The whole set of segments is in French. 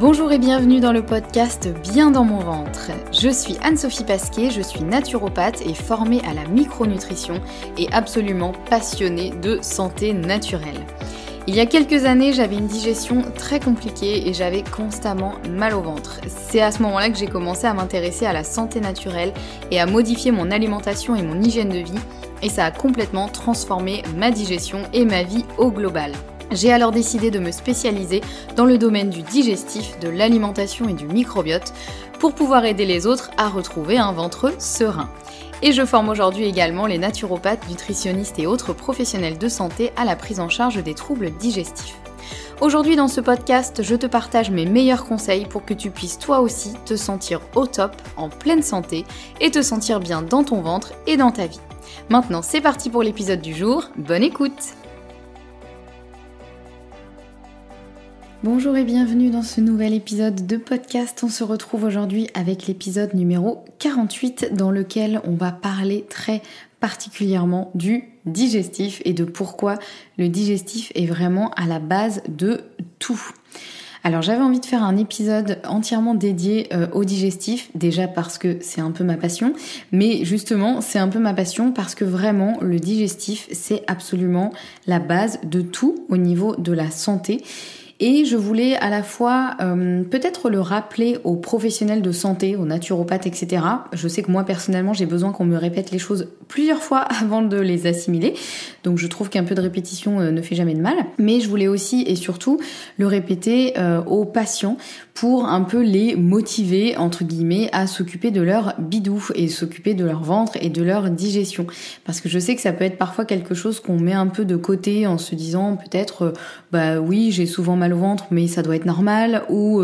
Bonjour et bienvenue dans le podcast Bien dans mon ventre. Je suis Anne-Sophie Pasquet, je suis naturopathe et formée à la micronutrition et absolument passionnée de santé naturelle. Il y a quelques années, j'avais une digestion très compliquée et j'avais constamment mal au ventre. C'est à ce moment-là que j'ai commencé à m'intéresser à la santé naturelle et à modifier mon alimentation et mon hygiène de vie, et ça a complètement transformé ma digestion et ma vie au global. J'ai alors décidé de me spécialiser dans le domaine du digestif, de l'alimentation et du microbiote pour pouvoir aider les autres à retrouver un ventre serein. Et je forme aujourd'hui également les naturopathes, nutritionnistes et autres professionnels de santé à la prise en charge des troubles digestifs. Aujourd'hui dans ce podcast, je te partage mes meilleurs conseils pour que tu puisses toi aussi te sentir au top, en pleine santé et te sentir bien dans ton ventre et dans ta vie. Maintenant c'est parti pour l'épisode du jour, bonne écoute! Bonjour et bienvenue dans ce nouvel épisode de podcast. On se retrouve aujourd'hui avec l'épisode numéro 48 dans lequel on va parler très particulièrement du digestif et de pourquoi le digestif est vraiment à la base de tout. Alors j'avais envie de faire un épisode entièrement dédié au digestif, déjà parce que c'est un peu ma passion, mais justement c'est un peu ma passion parce que vraiment le digestif c'est absolument la base de tout au niveau de la santé. Et je voulais à la fois peut-être le rappeler aux professionnels de santé, aux naturopathes, etc. Je sais que moi personnellement j'ai besoin qu'on me répète les choses plusieurs fois avant de les assimiler. Donc je trouve qu'un peu de répétition ne fait jamais de mal. Mais je voulais aussi et surtout le répéter aux patients pour un peu les motiver, entre guillemets, à s'occuper de leur bidou et s'occuper de leur ventre et de leur digestion. Parce que je sais que ça peut être parfois quelque chose qu'on met un peu de côté en se disant peut-être bah oui j'ai souvent mal au ventre mais ça doit être normal, ou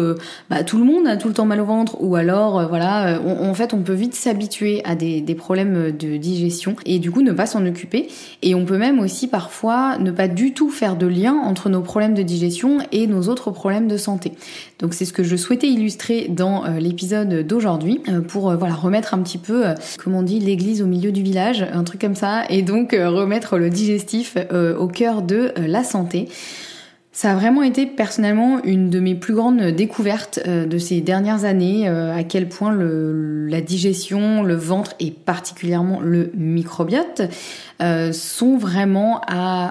tout le monde a tout le temps mal au ventre, ou alors en fait on peut vite s'habituer à des problèmes de digestion et du coup ne pas s'en occuper, et on peut même aussi parfois ne pas du tout faire de lien entre nos problèmes de digestion et nos autres problèmes de santé. Donc c'est ce que je souhaitais illustrer dans l'épisode d'aujourd'hui pour remettre un petit peu, comme on dit, l'église au milieu du village, un truc comme ça, et donc remettre le digestif au cœur de la santé. Ça a vraiment été personnellement une de mes plus grandes découvertes de ces dernières années, à quel point la digestion, le ventre et particulièrement le microbiote sont vraiment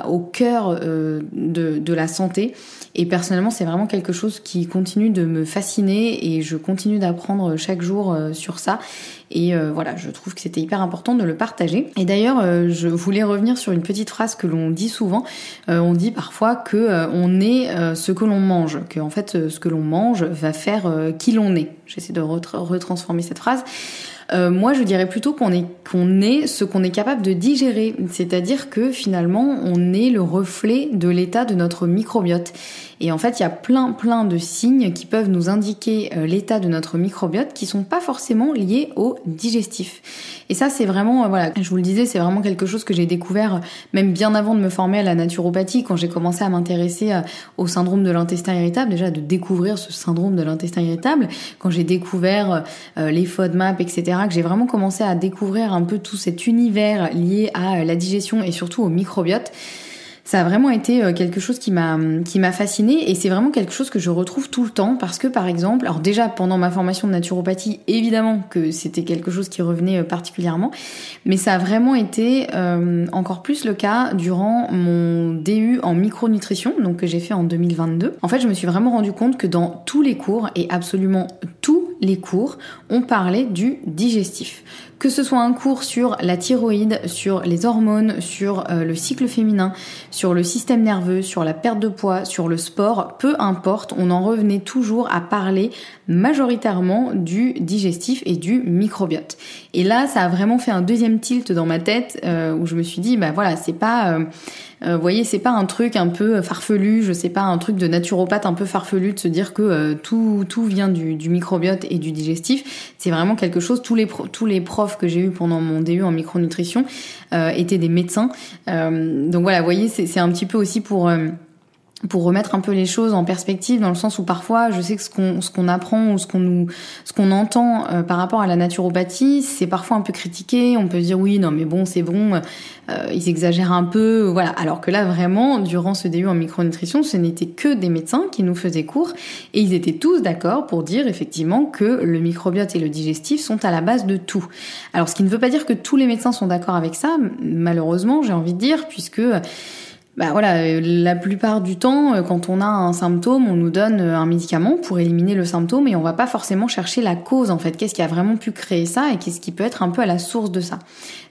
au cœur de la santé. Et personnellement, c'est vraiment quelque chose qui continue de me fasciner et je continue d'apprendre chaque jour sur ça. Et je trouve que c'était hyper important de le partager. Et d'ailleurs, je voulais revenir sur une petite phrase que l'on dit souvent. On dit parfois que on est ce que l'on mange, que en fait ce que l'on mange va faire qui l'on est. J'essaie de retransformer cette phrase. Moi, je dirais plutôt qu'on est ce qu'on est capable de digérer. C'est-à-dire que finalement, on est le reflet de l'état de notre microbiote. Et en fait, il y a plein de signes qui peuvent nous indiquer l'état de notre microbiote qui sont pas forcément liés au digestif. Et ça, c'est vraiment, je vous le disais, c'est vraiment quelque chose que j'ai découvert même bien avant de me former à la naturopathie, quand j'ai commencé à m'intéresser au syndrome de l'intestin irritable, déjà de découvrir ce syndrome de l'intestin irritable, quand j'ai découvert les FODMAP, etc., que j'ai vraiment commencé à découvrir un peu tout cet univers lié à la digestion et surtout au microbiote. Ça a vraiment été quelque chose qui m'a fascinée, et c'est vraiment quelque chose que je retrouve tout le temps parce que par exemple, alors déjà pendant ma formation de naturopathie, évidemment que c'était quelque chose qui revenait particulièrement, mais ça a vraiment été encore plus le cas durant mon DU en micronutrition, donc que j'ai fait en 2022. En fait, je me suis vraiment rendu compte que dans tous les cours, et absolument tous les cours, on parlait du digestif. Que ce soit un cours sur la thyroïde, sur les hormones, sur le cycle féminin, sur le système nerveux, sur la perte de poids, sur le sport, peu importe, on en revenait toujours à parler majoritairement du digestif et du microbiote. Et là, ça a vraiment fait un deuxième tilt dans ma tête où je me suis dit, c'est pas... c'est pas un truc un peu farfelu, je sais pas, un truc de naturopathe un peu farfelu de se dire que tout vient du microbiote et du digestif. C'est vraiment quelque chose, tous les profs que j'ai eu pendant mon DU en micronutrition étaient des médecins. Donc voilà, vous voyez, c'est un petit peu aussi pour pour remettre un peu les choses en perspective, dans le sens où parfois je sais que ce qu'on apprend ou ce qu'on entend par rapport à la naturopathie, c'est parfois un peu critiqué. On peut dire oui, non mais bon, c'est bon, ils exagèrent un peu, voilà. Alors que là vraiment, durant ce début en micronutrition, ce n'était que des médecins qui nous faisaient cours et ils étaient tous d'accord pour dire effectivement que le microbiote et le digestif sont à la base de tout. Alors ce qui ne veut pas dire que tous les médecins sont d'accord avec ça, malheureusement j'ai envie de dire, puisque voilà, la plupart du temps, quand on a un symptôme, on nous donne un médicament pour éliminer le symptôme et on va pas forcément chercher la cause, en fait. Qu'est-ce qui a vraiment pu créer ça et qu'est-ce qui peut être un peu à la source de ça.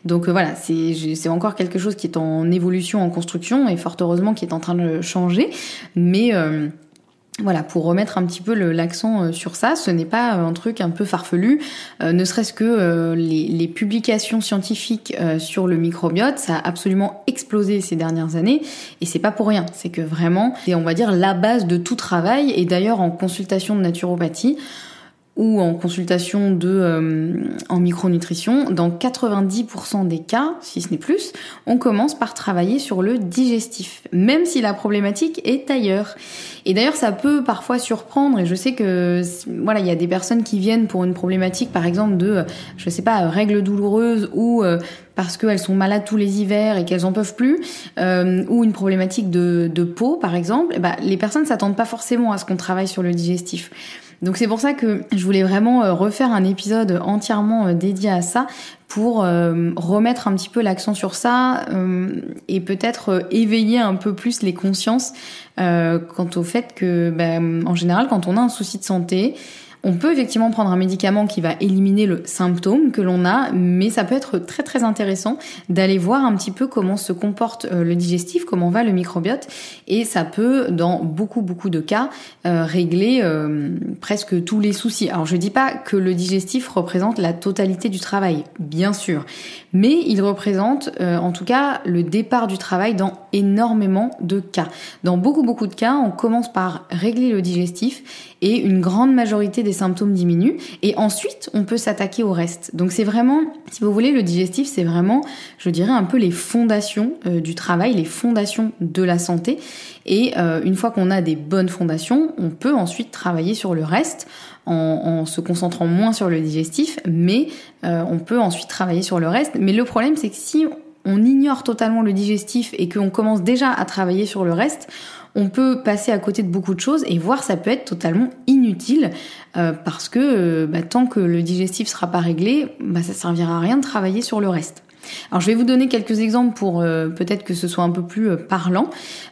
Donc voilà, c'est encore quelque chose qui est en évolution, en construction et fort heureusement qui est en train de changer. Mais voilà, pour remettre un petit peu l'accent sur ça, ce n'est pas un truc un peu farfelu, ne serait-ce que les publications scientifiques sur le microbiote, ça a absolument explosé ces dernières années, et c'est pas pour rien, c'est que vraiment, c'est on va dire la base de tout travail, et d'ailleurs en consultation de naturopathie, ou en consultation en micronutrition, dans 90% des cas, si ce n'est plus, on commence par travailler sur le digestif, même si la problématique est ailleurs. Et d'ailleurs, ça peut parfois surprendre, et je sais que, voilà, il y a des personnes qui viennent pour une problématique, par exemple, de, je sais pas, règles douloureuses, ou parce qu'elles sont malades tous les hivers et qu'elles en peuvent plus, ou une problématique de peau, par exemple, les personnes s'attendent pas forcément à ce qu'on travaille sur le digestif. Donc c'est pour ça que je voulais vraiment refaire un épisode entièrement dédié à ça pour remettre un petit peu l'accent sur ça et peut-être éveiller un peu plus les consciences quant au fait que en général quand on a un souci de santé, on peut effectivement prendre un médicament qui va éliminer le symptôme que l'on a, mais ça peut être très très intéressant d'aller voir un petit peu comment se comporte le digestif, comment va le microbiote, et ça peut, dans beaucoup de cas, régler presque tous les soucis. Alors je dis pas que le digestif représente la totalité du travail, bien sûr, mais il représente en tout cas le départ du travail dans énormément de cas. Dans beaucoup de cas, on commence par régler le digestif et une grande majorité des symptômes diminuent et ensuite on peut s'attaquer au reste. Donc c'est vraiment, si vous voulez, le digestif c'est vraiment, je dirais, un peu les fondations du travail, les fondations de la santé, et une fois qu'on a des bonnes fondations, on peut ensuite travailler sur le reste en se concentrant moins sur le digestif, mais on peut ensuite travailler sur le reste. Mais le problème c'est que si on ignore totalement le digestif et qu'on commence déjà à travailler sur le reste, on peut passer à côté de beaucoup de choses et voire ça peut être totalement inutile parce que tant que le digestif sera pas réglé, ça servira à rien de travailler sur le reste. Alors je vais vous donner quelques exemples pour peut-être que ce soit un peu plus parlant,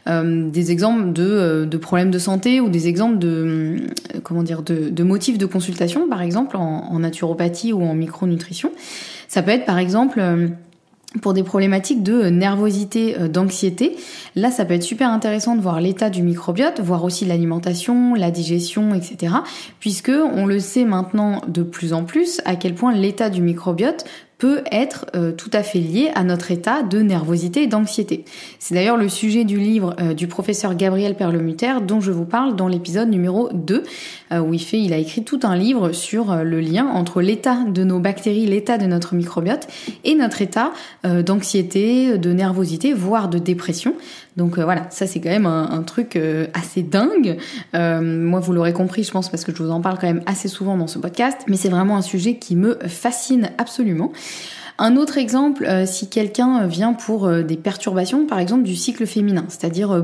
des exemples de problèmes de santé ou des exemples de motifs de consultation, par exemple en naturopathie ou en micronutrition. Ça peut être par exemple pour des problématiques de nervosité, d'anxiété. Là, ça peut être super intéressant de voir l'état du microbiote, voir aussi l'alimentation, la digestion, etc. Puisque on le sait maintenant de plus en plus à quel point l'état du microbiote peut être tout à fait lié à notre état de nervosité et d'anxiété. C'est d'ailleurs le sujet du livre du professeur Gabriel Perlemuter dont je vous parle dans l'épisode numéro 2 où il a écrit tout un livre sur le lien entre l'état de nos bactéries, l'état de notre microbiote et notre état d'anxiété, de nervosité, voire de dépression. Donc voilà, ça c'est quand même un truc assez dingue. Moi vous l'aurez compris je pense parce que je vous en parle quand même assez souvent dans ce podcast, mais c'est vraiment un sujet qui me fascine absolument. Un autre exemple, si quelqu'un vient pour des perturbations, par exemple du cycle féminin, c'est-à-dire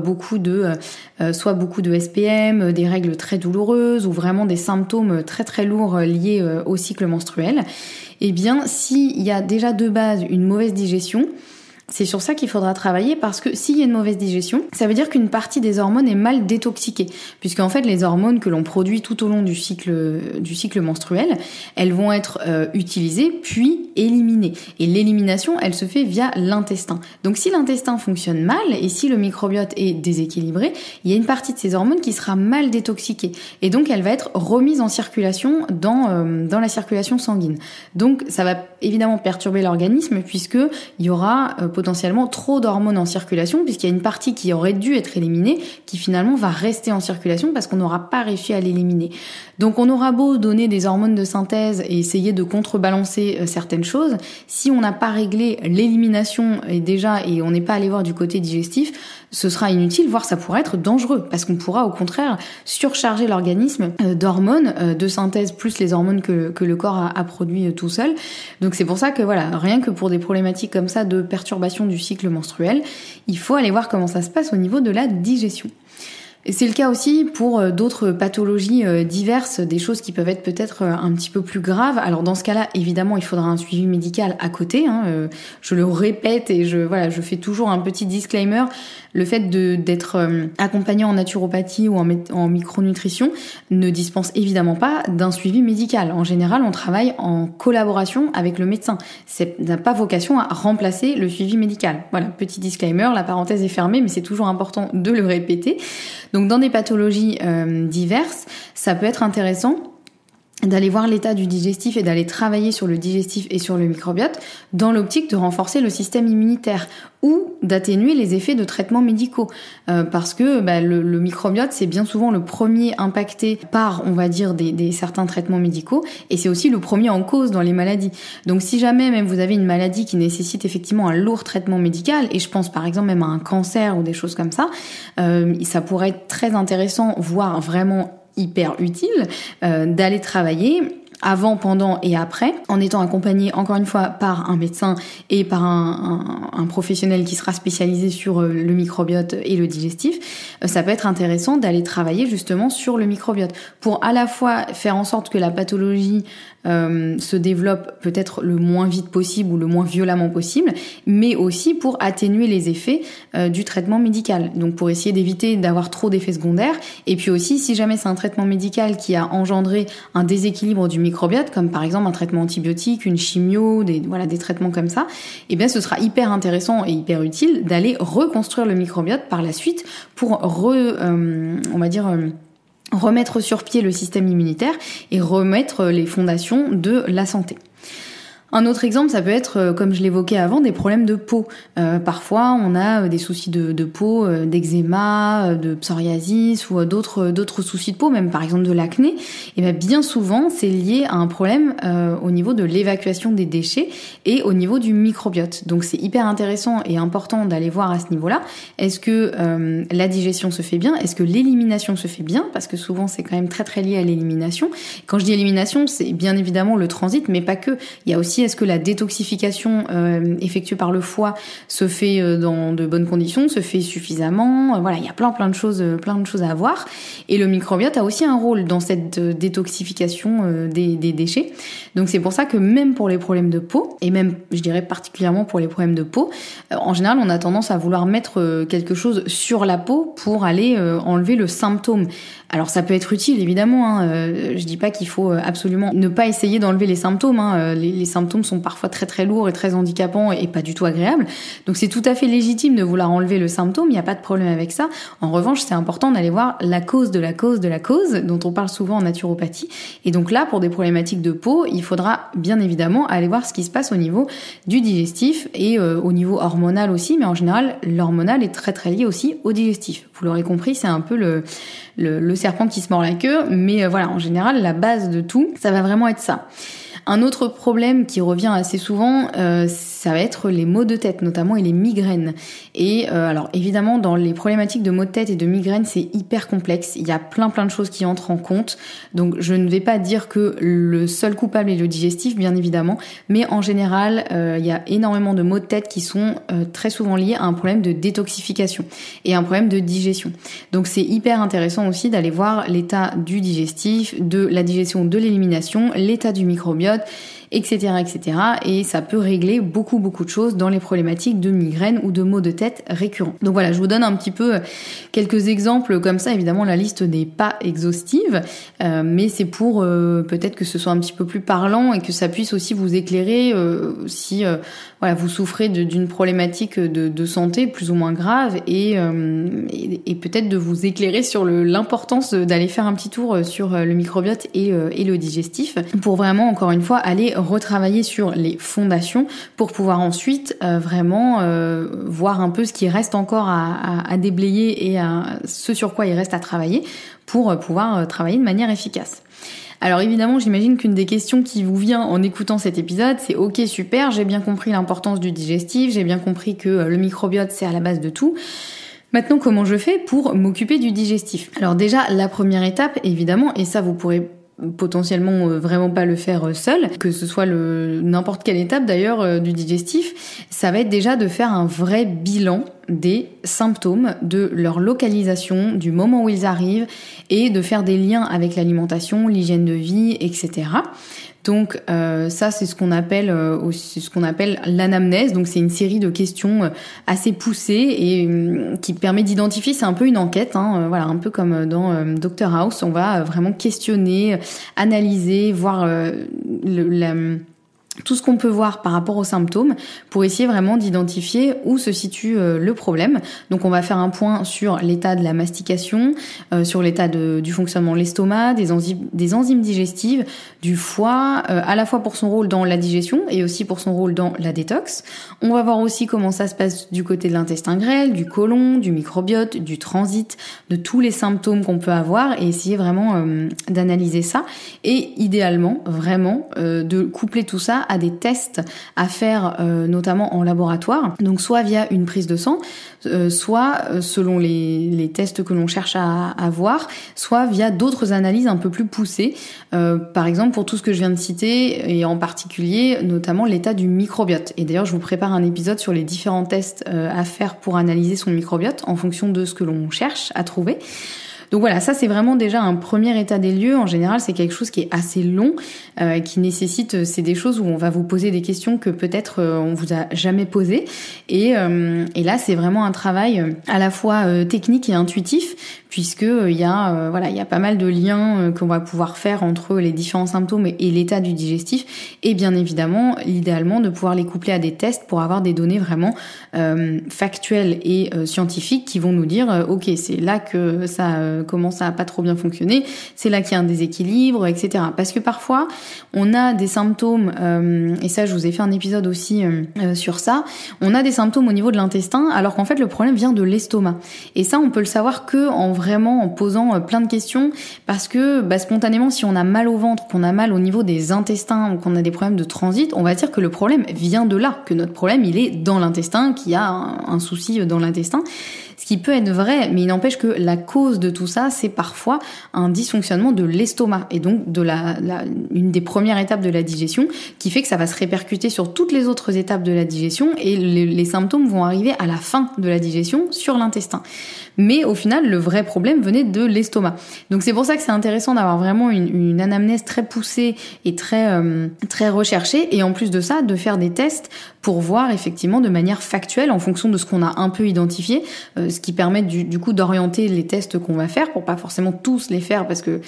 soit beaucoup de SPM, des règles très douloureuses ou vraiment des symptômes très très lourds liés au cycle menstruel, eh bien s'il y a déjà de base une mauvaise digestion, c'est sur ça qu'il faudra travailler parce que s'il y a une mauvaise digestion, ça veut dire qu'une partie des hormones est mal détoxiquée. Puisqu'en fait, les hormones que l'on produit tout au long du cycle menstruel, elles vont être utilisées puis éliminées. Et l'élimination, elle se fait via l'intestin. Donc si l'intestin fonctionne mal et si le microbiote est déséquilibré, il y a une partie de ces hormones qui sera mal détoxiquée. Et donc elle va être remise en circulation dans la circulation sanguine. Donc ça va évidemment perturber l'organisme puisque il y aura potentiellement trop d'hormones en circulation puisqu'il y a une partie qui aurait dû être éliminée qui finalement va rester en circulation parce qu'on n'aura pas réussi à l'éliminer. Donc on aura beau donner des hormones de synthèse et essayer de contrebalancer certaines choses, si on n'a pas réglé l'élimination et on n'est pas allé voir du côté digestif, ce sera inutile, voire ça pourrait être dangereux, parce qu'on pourra au contraire surcharger l'organisme d'hormones de synthèse plus les hormones que le corps a produit tout seul. Donc c'est pour ça que voilà, rien que pour des problématiques comme ça de perturbation du cycle menstruel, il faut aller voir comment ça se passe au niveau de la digestion. Et c'est le cas aussi pour d'autres pathologies diverses, des choses qui peuvent être peut-être un petit peu plus graves. Alors dans ce cas-là, évidemment, il faudra un suivi médical à côté. Je le répète et je fais toujours un petit disclaimer. Le fait d'être accompagné en naturopathie ou en micronutrition ne dispense évidemment pas d'un suivi médical. En général, on travaille en collaboration avec le médecin. Ça n'a pas vocation à remplacer le suivi médical. Voilà, petit disclaimer, la parenthèse est fermée, mais c'est toujours important de le répéter. Donc dans des pathologies diverses, ça peut être intéressant d'aller voir l'état du digestif et d'aller travailler sur le digestif et sur le microbiote dans l'optique de renforcer le système immunitaire ou d'atténuer les effets de traitements médicaux. Parce que le microbiote, c'est bien souvent le premier impacté par, on va dire, des certains traitements médicaux, et c'est aussi le premier en cause dans les maladies. Donc si jamais même vous avez une maladie qui nécessite effectivement un lourd traitement médical, et je pense par exemple même à un cancer ou des choses comme ça, ça pourrait être très intéressant, voire vraiment hyper utile, d'aller travailler avant, pendant et après, en étant accompagné encore une fois par un médecin et par un professionnel qui sera spécialisé sur le microbiote et le digestif. Ça peut être intéressant d'aller travailler justement sur le microbiote pour à la fois faire en sorte que la pathologie se développe peut-être le moins vite possible ou le moins violemment possible, mais aussi pour atténuer les effets du traitement médical. Donc pour essayer d'éviter d'avoir trop d'effets secondaires, et puis aussi si jamais c'est un traitement médical qui a engendré un déséquilibre du microbiote, comme par exemple un traitement antibiotique, une chimio, des traitements comme ça, et bien ce sera hyper intéressant et hyper utile d'aller reconstruire le microbiote par la suite pour remettre sur pied le système immunitaire et remettre les fondations de la santé. Un autre exemple, ça peut être, comme je l'évoquais avant, des problèmes de peau. Parfois, on a des soucis de peau, d'eczéma, de psoriasis ou d'autres soucis de peau, même par exemple de l'acné. Et bien souvent, c'est lié à un problème au niveau de l'évacuation des déchets et au niveau du microbiote. Donc c'est hyper intéressant et important d'aller voir à ce niveau-là. Est-ce que la digestion se fait bien? Est-ce que l'élimination se fait bien? Parce que souvent, c'est quand même très très lié à l'élimination. Quand je dis élimination, c'est bien évidemment le transit, mais pas que. Il y a aussi est-ce que la détoxification effectuée par le foie se fait dans de bonnes conditions, se fait suffisamment. Voilà, il y a plein de choses à voir. Et le microbiote a aussi un rôle dans cette détoxification des déchets. Donc c'est pour ça que même pour les problèmes de peau, et même je dirais particulièrement pour les problèmes de peau, en général on a tendance à vouloir mettre quelque chose sur la peau pour aller enlever le symptôme. Alors ça peut être utile évidemment, je dis pas qu'il faut absolument ne pas essayer d'enlever les symptômes, les symptômes sont parfois très très lourds et très handicapants et pas du tout agréables, donc c'est tout à fait légitime de vouloir enlever le symptôme, il n'y a pas de problème avec ça. En revanche, c'est important d'aller voir la cause de la cause de la cause, dont on parle souvent en naturopathie, et donc là pour des problématiques de peau, il faudra bien évidemment aller voir ce qui se passe au niveau du digestif et au niveau hormonal aussi, mais en général l'hormonal est très très lié aussi au digestif. Vous l'aurez compris, c'est un peu le serpent qui se mord la queue, mais voilà, en général, la base de tout, ça va vraiment être ça. Un autre problème qui revient assez souvent, ça va être les maux de tête notamment et les migraines. Et alors évidemment dans les problématiques de maux de tête et de migraines, c'est hyper complexe, il y a plein de choses qui entrent en compte. Donc je ne vais pas dire que le seul coupable est le digestif, bien évidemment, mais en général il y a énormément de maux de tête qui sont très souvent liés à un problème de détoxification et un problème de digestion. Donc c'est hyper intéressant aussi d'aller voir l'état du digestif, de la digestion, de l'élimination, l'état du microbiote, etc. Et ça peut régler beaucoup de choses dans les problématiques de migraines ou de maux de tête récurrents. Donc voilà, je vous donne un petit peu quelques exemples comme ça. Évidemment, la liste n'est pas exhaustive, mais c'est pour peut-être que ce soit un petit peu plus parlant et que ça puisse aussi vous éclairer si vous souffrez d'une problématique de santé plus ou moins grave et peut-être de vous éclairer sur l'importance d'aller faire un petit tour sur le microbiote et le digestif pour vraiment, encore une fois, aller retravailler sur les fondations pour pouvoir ensuite vraiment voir un peu ce qui reste encore à déblayer et ce sur quoi il reste à travailler pour pouvoir travailler de manière efficace. Alors évidemment, j'imagine qu'une des questions qui vous vient en écoutant cet épisode, c'est ok, super, j'ai bien compris l'importance du digestif, j'ai bien compris que le microbiote c'est à la base de tout. Maintenant, comment je fais pour m'occuper du digestif? Alors déjà, la première étape, évidemment, et ça vous pourrez potentiellement vraiment pas le faire seul, que ce soit n'importe quelle étape d'ailleurs du digestif, ça va être déjà de faire un vrai bilan des symptômes, de leur localisation, du moment où ils arrivent, et de faire des liens avec l'alimentation, l'hygiène de vie, etc. Donc ça c'est ce qu'on appelle l'anamnèse. Donc c'est une série de questions assez poussées et qui permet d'identifier. C'est un peu une enquête, voilà, un peu comme dans Dr House. On va vraiment questionner, analyser, voir tout ce qu'on peut voir par rapport aux symptômes pour essayer vraiment d'identifier où se situe le problème. Donc on va faire un point sur l'état de la mastication, sur l'état du fonctionnement de l'estomac, des enzymes digestives, du foie, à la fois pour son rôle dans la digestion et aussi pour son rôle dans la détox. On va voir aussi comment ça se passe du côté de l'intestin grêle, du côlon, du microbiote, du transit, de tous les symptômes qu'on peut avoir et essayer vraiment d'analyser ça et idéalement vraiment de coupler tout ça à des tests à faire notamment en laboratoire, donc soit via une prise de sang, soit selon les tests que l'on cherche à avoir, soit via d'autres analyses un peu plus poussées, par exemple pour tout ce que je viens de citer et en particulier notamment l'état du microbiote. Et d'ailleurs je vous prépare un épisode sur les différents tests à faire pour analyser son microbiote en fonction de ce que l'on cherche à trouver. Donc voilà, ça c'est vraiment déjà un premier état des lieux. En général, c'est quelque chose qui est assez long, qui nécessite, c'est des choses où on va vous poser des questions que peut-être on vous a jamais posées. Et là, c'est vraiment un travail à la fois technique et intuitif, puisque il y a pas mal de liens qu'on va pouvoir faire entre les différents symptômes et l'état du digestif. Et bien évidemment, idéalement, de pouvoir les coupler à des tests pour avoir des données vraiment factuelles et scientifiques qui vont nous dire, ok, c'est là que ça commence à pas trop bien fonctionner, c'est là qu'il y a un déséquilibre, etc. Parce que parfois, on a des symptômes, et ça je vous ai fait un épisode aussi sur ça, on a des symptômes au niveau de l'intestin, alors qu'en fait le problème vient de l'estomac. Et ça, on peut le savoir que en posant plein de questions, parce que spontanément, si on a mal au ventre, qu'on a mal au niveau des intestins, ou qu'on a des problèmes de transit, on va dire que le problème vient de là, que notre problème il est dans l'intestin, qu'il y a un souci dans l'intestin. Ce qui peut être vrai, mais il n'empêche que la cause de tout ça, c'est parfois un dysfonctionnement de l'estomac et donc de une des premières étapes de la digestion qui fait que ça va se répercuter sur toutes les autres étapes de la digestion et les symptômes vont arriver à la fin de la digestion sur l'intestin. Mais au final, le vrai problème venait de l'estomac. Donc c'est pour ça que c'est intéressant d'avoir vraiment une anamnèse très poussée et très recherchée et en plus de ça, de faire des tests pour voir effectivement de manière factuelle en fonction de ce qu'on a un peu identifié, ce qui permet du coup d'orienter les tests qu'on va faire pour pas forcément tous les faire parce que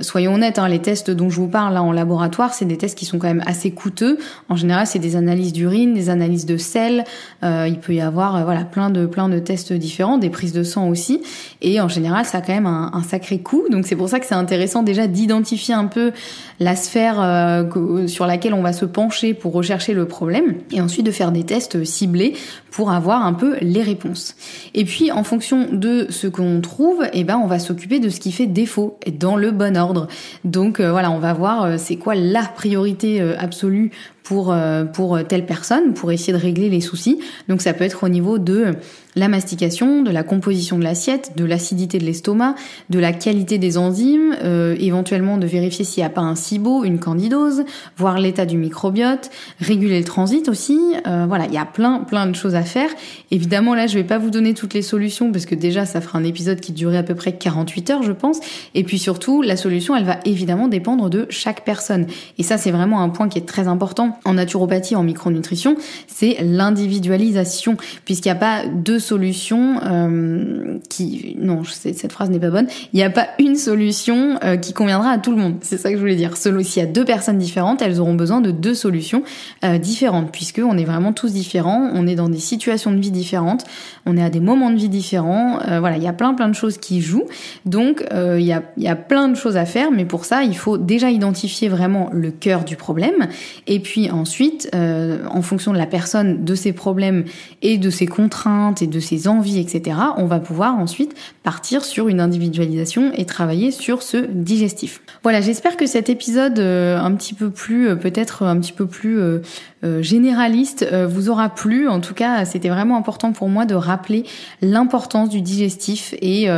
soyons honnêtes, les tests dont je vous parle là en laboratoire, c'est des tests qui sont quand même assez coûteux. En général, c'est des analyses d'urine, des analyses de sel, il peut y avoir plein de tests différents, des prises de sang aussi et en général, ça a quand même un sacré coût. Donc c'est pour ça que c'est intéressant déjà d'identifier un peu la sphère sur laquelle on va se pencher pour rechercher le problème et ensuite de faire des tests ciblés pour avoir un peu les réponses. Et puis en fonction de ce qu'on trouve, on va s'occuper de ce qui fait défaut et dans le bon ordre. Donc on va voir c'est quoi la priorité absolue pour telle personne, pour essayer de régler les soucis. Donc ça peut être au niveau de la mastication, de la composition de l'assiette, de l'acidité de l'estomac, de la qualité des enzymes, éventuellement de vérifier s'il n'y a pas un SIBO, une candidose, voir l'état du microbiote, réguler le transit aussi. Il y a plein de choses à faire. Évidemment, là, je vais pas vous donner toutes les solutions parce que déjà, ça fera un épisode qui durerait à peu près 48 heures, je pense. Et puis surtout, la solution, elle va évidemment dépendre de chaque personne. Et ça, c'est vraiment un point qui est très important en naturopathie, en micronutrition, c'est l'individualisation, puisqu'il n'y a pas deux solutions cette phrase n'est pas bonne, il n'y a pas une solution qui conviendra à tout le monde, c'est ça que je voulais dire. S'il y a deux personnes différentes, elles auront besoin de deux solutions différentes, puisqu'on est vraiment tous différents, on est dans des situations de vie différentes, on est à des moments de vie différents, il y a plein de choses qui jouent, donc il y a plein de choses à faire, mais pour ça, il faut déjà identifier vraiment le cœur du problème, et puis puis ensuite, en fonction de la personne, de ses problèmes et de ses contraintes et de ses envies, etc., on va pouvoir ensuite partir sur une individualisation et travailler sur ce digestif. Voilà, j'espère que cet épisode peut-être un petit peu plus généraliste vous aura plu. En tout cas, c'était vraiment important pour moi de rappeler l'importance du digestif et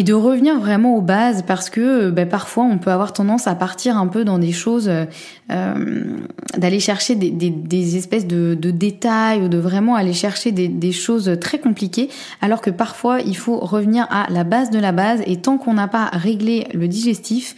de revenir vraiment aux bases, parce que parfois on peut avoir tendance à partir un peu dans des choses, d'aller chercher des espèces de détails, ou de vraiment aller chercher des choses très compliquées, alors que parfois il faut revenir à la base de la base, et tant qu'on n'a pas réglé le digestif,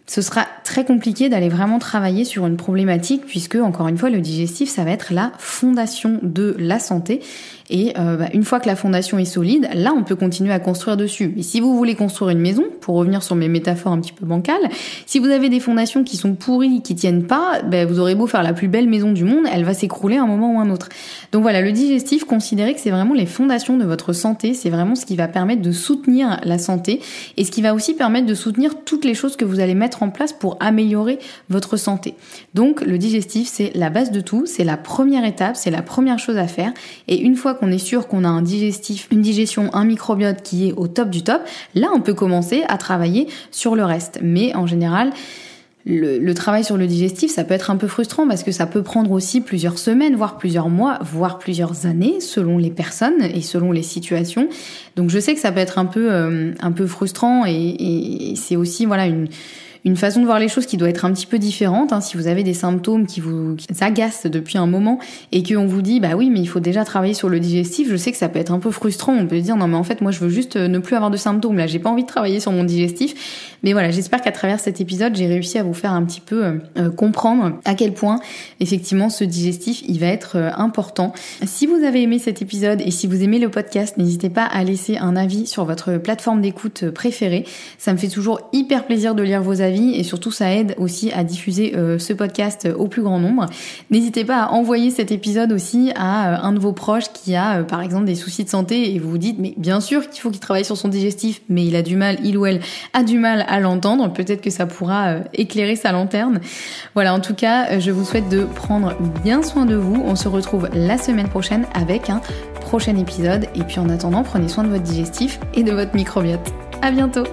ce sera très compliqué d'aller vraiment travailler sur une problématique, puisque, encore une fois, le digestif, ça va être la fondation de la santé. Et une fois que la fondation est solide, là, on peut continuer à construire dessus. Mais si vous voulez construire une maison, pour revenir sur mes métaphores un petit peu bancales, si vous avez des fondations qui sont pourries, qui tiennent pas, vous aurez beau faire la plus belle maison du monde, elle va s'écrouler à un moment ou un autre. Donc voilà, le digestif, considérez que c'est vraiment les fondations de votre santé, c'est vraiment ce qui va permettre de soutenir la santé, et ce qui va aussi permettre de soutenir toutes les choses que vous allez mettre en place pour améliorer votre santé. Donc le digestif, c'est la base de tout, c'est la première étape, c'est la première chose à faire, et une fois qu'on est sûr qu'on a un digestif, une digestion, un microbiote qui est au top du top, là on peut commencer à travailler sur le reste. Mais en général, le travail sur le digestif, ça peut être un peu frustrant, parce que ça peut prendre aussi plusieurs semaines, voire plusieurs mois, voire plusieurs années, selon les personnes et selon les situations. Donc je sais que ça peut être un peu frustrant, et c'est aussi une façon de voir les choses qui doit être un petit peu différente. Si vous avez des symptômes qui vous agacent depuis un moment, et qu'on vous dit oui, mais il faut déjà travailler sur le digestif, je sais que ça peut être un peu frustrant. On peut se dire non, mais en fait moi je veux juste ne plus avoir de symptômes, là j'ai pas envie de travailler sur mon digestif. Mais voilà, j'espère qu'à travers cet épisode j'ai réussi à vous faire un petit peu comprendre à quel point effectivement ce digestif il va être important. Si vous avez aimé cet épisode et si vous aimez le podcast, n'hésitez pas à laisser un avis sur votre plateforme d'écoute préférée. Ça me fait toujours hyper plaisir de lire vos avis, et surtout ça aide aussi à diffuser ce podcast au plus grand nombre. N'hésitez pas à envoyer cet épisode aussi à un de vos proches qui a par exemple des soucis de santé, et vous vous dites mais bien sûr qu'il faut qu'il travaille sur son digestif, mais il ou elle a du mal à l'entendre. Peut-être que ça pourra éclairer sa lanterne. Voilà, en tout cas je vous souhaite de prendre bien soin de vous. On se retrouve la semaine prochaine avec un prochain épisode, et puis en attendant, prenez soin de votre digestif et de votre microbiote. À bientôt.